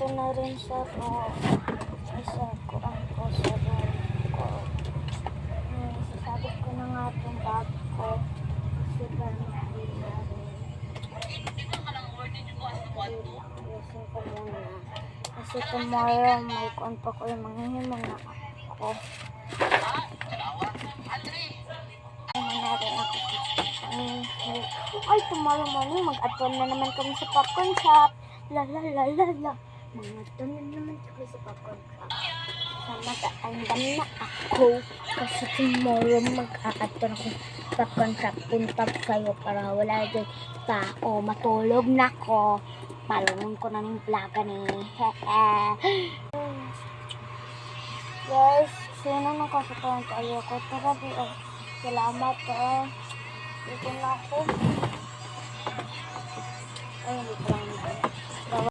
dito na rin sa isa ko ako sa room ko. Sasabit ko na nga itong bag ko kasi parang hindi na rin. Ayusin ko muna. Kasi tomorrow may kuwan pa ko yung manghihimong na ako. Na rin ako. Ay, tomorrow morning mag-attend na naman kami sa popcorn shop. La. Mag-attend na naman kami sa popcorn shop. So, mag-attend na ako. Kasi tomorrow mag-attend ako sa popcorn shop. Punta sa'yo para wala dyan tao. Matulog na ako. Malungon ko na ng vlog ni. Guys, sino nakasakalan tayo ako? Tara, salamat dito na ako. Ay, hindi ko lang